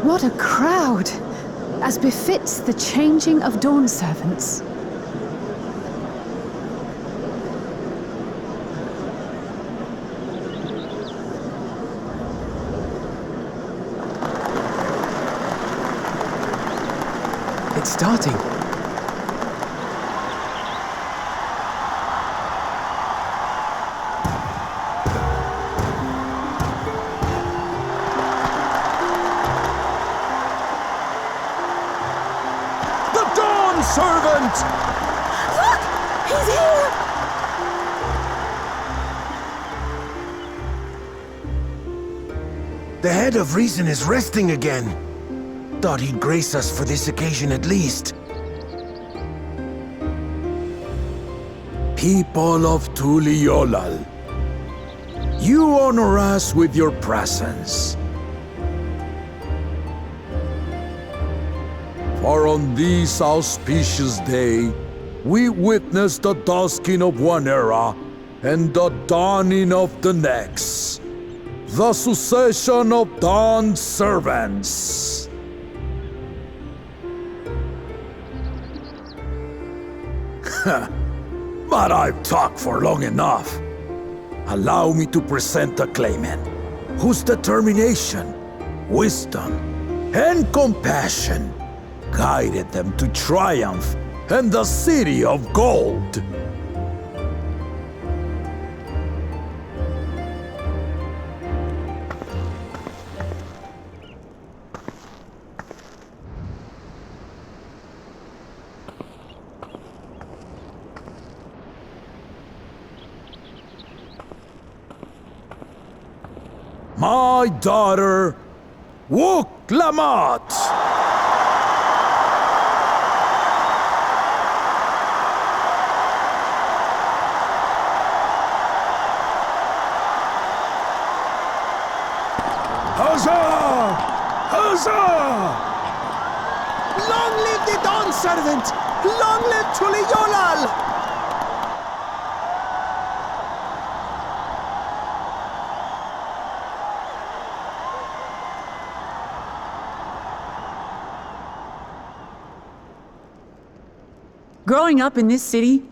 What a crowd! As befits the changing of dawn servants. It's starting. The Dawn Servant! Look! He's here! The head of reason is resting again. Thought he'd grace us for this occasion at least. People of Tuliolal, you honor us with your presence. For on this auspicious day, we witness the dusking of one era and the dawning of the next. The succession of Dawn Servants. But I've talked for long enough. Allow me to present the claimant, whose determination, wisdom, and compassion guided them to triumph and the City of Gold. My daughter, Wook Lamat. Huzzah! Huzzah! Long live the Dawn Servant! Long live Tuliolal! Growing up in this city,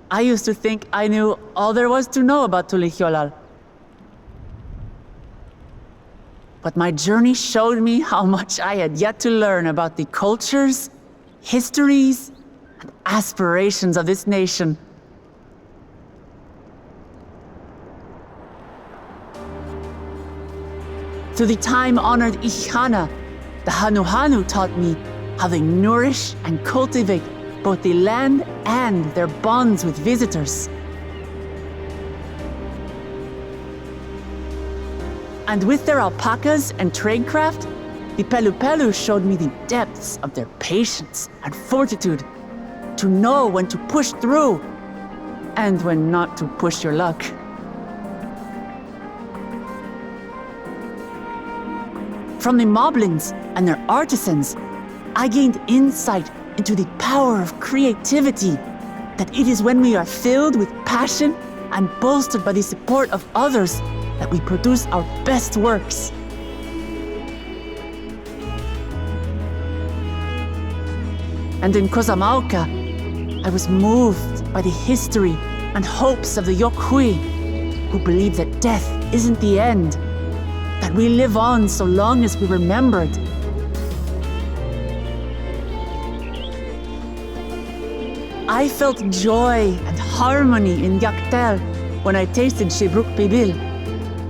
I used to think I knew all there was to know about Tuliolal. But my journey showed me how much I had yet to learn about the cultures, histories, and aspirations of this nation. Through the time-honored Ihana, the Hanuhanu taught me how they nourish and cultivate both the land and their bonds with visitors. And with their alpacas and tradecraft, the Pelupelu showed me the depths of their patience and fortitude, to know when to push through and when not to push your luck. From the moblins and their artisans, I gained insight into the power of creativity, that it is when we are filled with passion and bolstered by the support of others that we produce our best works. And in Kozamauka, I was moved by the history and hopes of the Yokhui, who believe that death isn't the end, that we live on so long as we're remembered. I felt joy and harmony in Yaktel when I tasted Shebruk Pibil,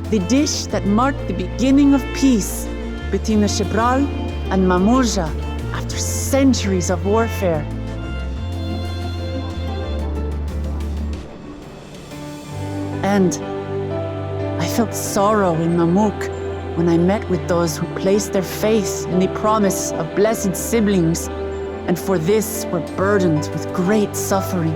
the dish that marked the beginning of peace between the Shebral and Mamurja after centuries of warfare. And I felt sorrow in Mamuk when I met with those who placed their faith in the promise of blessed siblings, and for this were burdened with great suffering.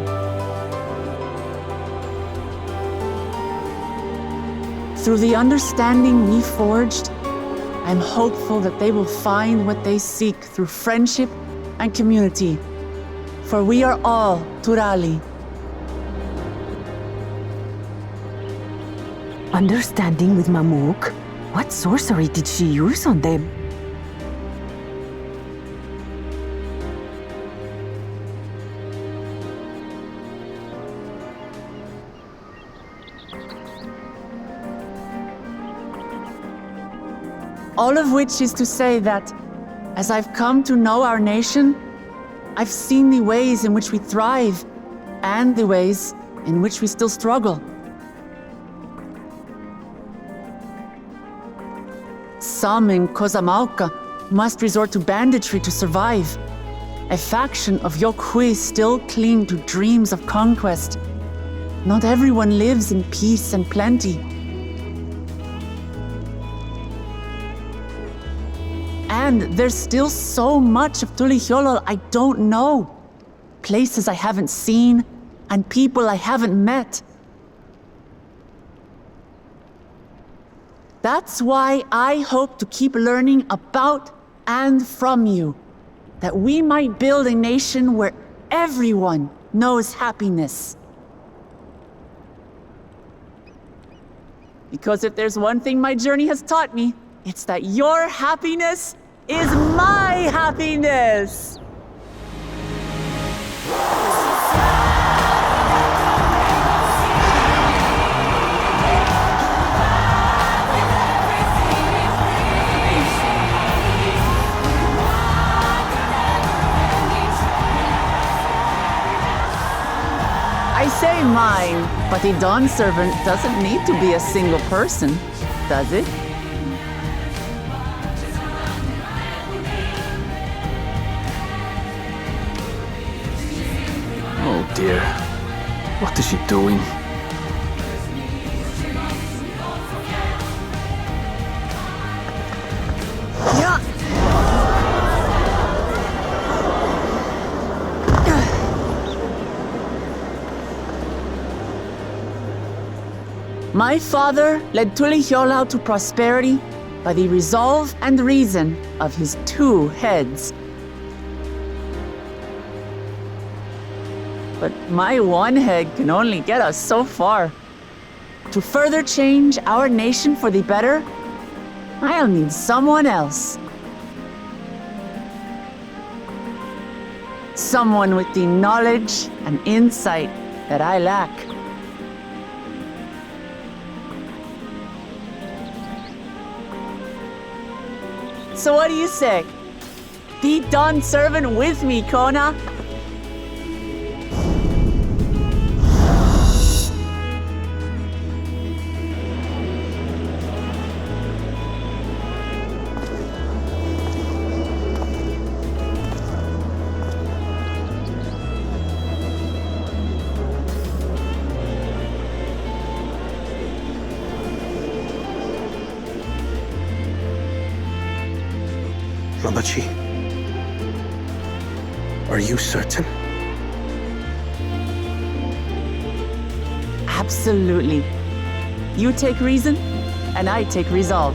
Through the understanding we forged, I am hopeful that they will find what they seek through friendship and community, for we are all Turali. Understanding with Mamuk? What sorcery did she use on them? All of which is to say that, as I've come to know our nation, I've seen the ways in which we thrive and the ways in which we still struggle. Some in Kozamauka must resort to banditry to survive. A faction of Yokhui still cling to dreams of conquest. Not everyone lives in peace and plenty. And there's still so much of Tulihyolol I don't know. Places I haven't seen, and people I haven't met. That's why I hope to keep learning about and from you, that we might build a nation where everyone knows happiness. Because if there's one thing my journey has taught me, it's that your happiness is my happiness! I say mine, but the Dawn Servant doesn't need to be a single person, does it? Oh dear. What is she doing? Yeah. My father led Tulihyolal to prosperity by the resolve and reason of his 2 heads. But my 1 head can only get us so far. To further change our nation for the better, I'll need someone else. Someone with the knowledge and insight that I lack. So what do you say? Be Dawn Servant with me, Kona? Mamachi, are you certain? Absolutely. You take reason, and I take resolve.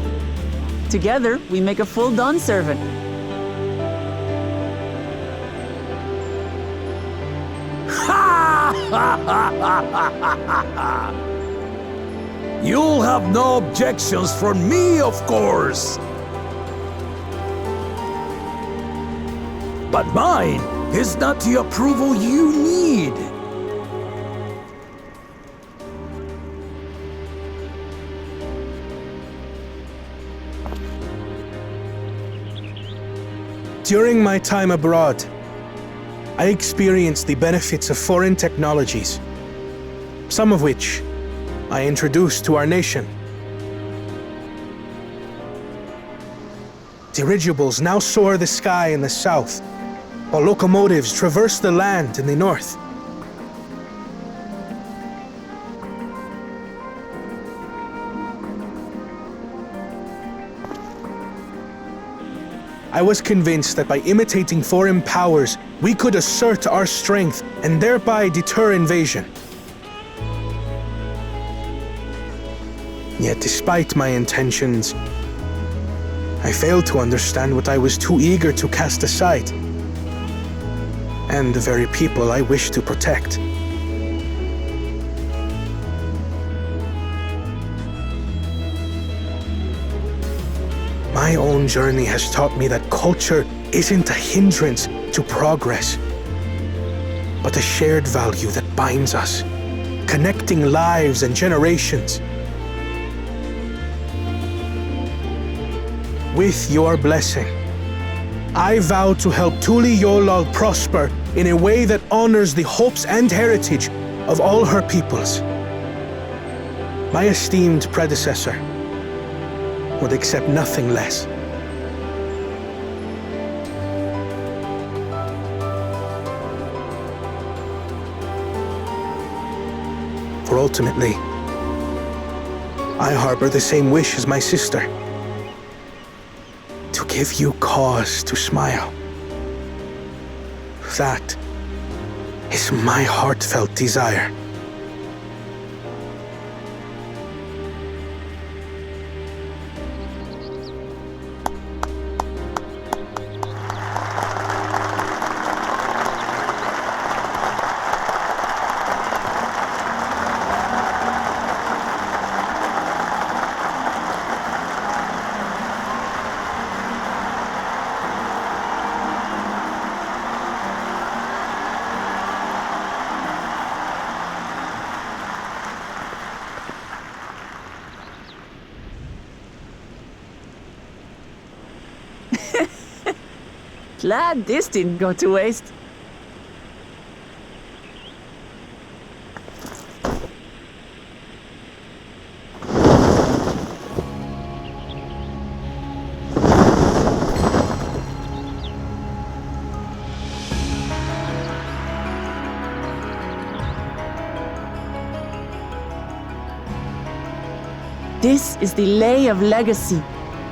Together, we make a full Dawn Servant. You'll have no objections from me, of course. But mine is not the approval you need. During my time abroad, I experienced the benefits of foreign technologies, some of which I introduced to our nation. Dirigibles now soar the sky in the south, while locomotives traverse the land in the north. I was convinced that by imitating foreign powers, we could assert our strength and thereby deter invasion. Yet despite my intentions, I failed to understand what I was too eager to cast aside, and the very people I wish to protect. My own journey has taught me that culture isn't a hindrance to progress, but a shared value that binds us, connecting lives and generations. with your blessing, I vow to help Tuli Yolal prosper in a way that honors the hopes and heritage of all her peoples. My esteemed predecessor would accept nothing less. For ultimately, I harbor the same wish as my sister. To give you cause to smile. That is my heartfelt desire. Glad this didn't go to waste. This is the Lay of Legacy,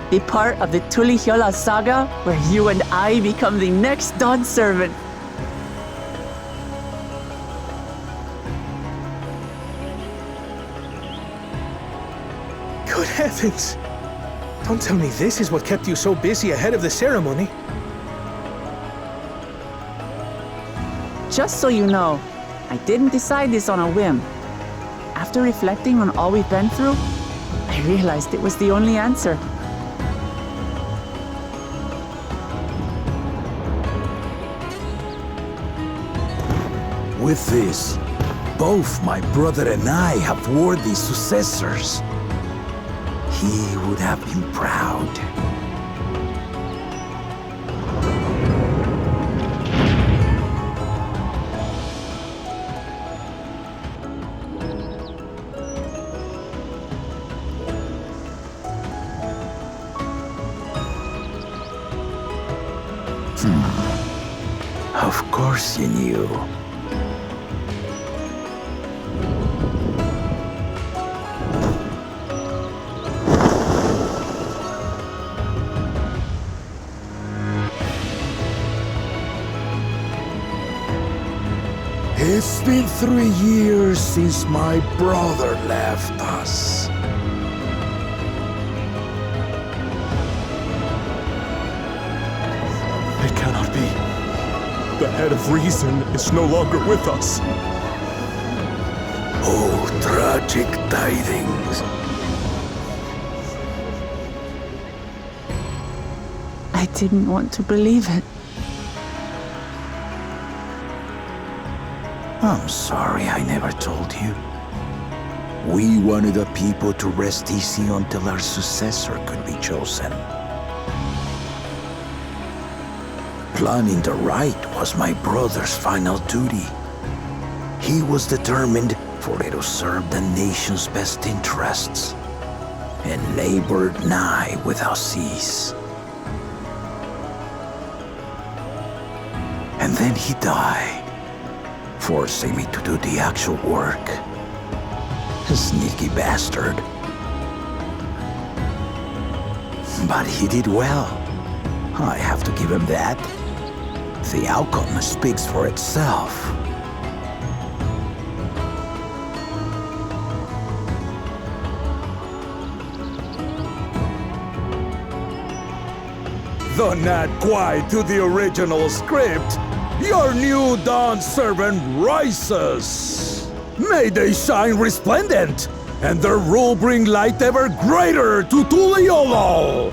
the part of the Tuli Yolal saga where you and I become the next Dawn servant. Good heavens! Don't tell me this is what kept you so busy ahead of the ceremony. Just so you know, I didn't decide this on a whim. After reflecting on all we've been through, I realized it was the only answer. With this, both my brother and I have worthy successors. He would have been proud. Of course you knew. It's been 3 years since my brother left us. It cannot be. The head of reason is no longer with us. Oh, tragic tidings. I didn't want to believe it. I'm sorry I never told you. We wanted the people to rest easy until our successor could be chosen. Planning the right was my brother's final duty. He was determined for it to serve the nation's best interests, and labored nigh without cease. And then he died, forcing me to do the actual work. A sneaky bastard. But he did well. I have to give him that. The outcome speaks for itself. Though not quite to the original script, your new Dawn servant rises. May they shine resplendent, and their rule bring light ever greater to Tuli Yolal.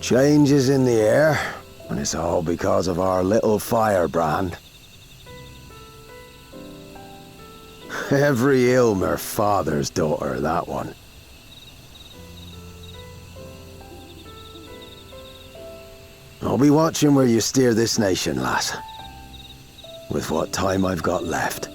Change is in the air, and it's all because of our little firebrand. Every Ilmer father's daughter, that one. I'll be watching where you steer this nation, lass. With what time I've got left.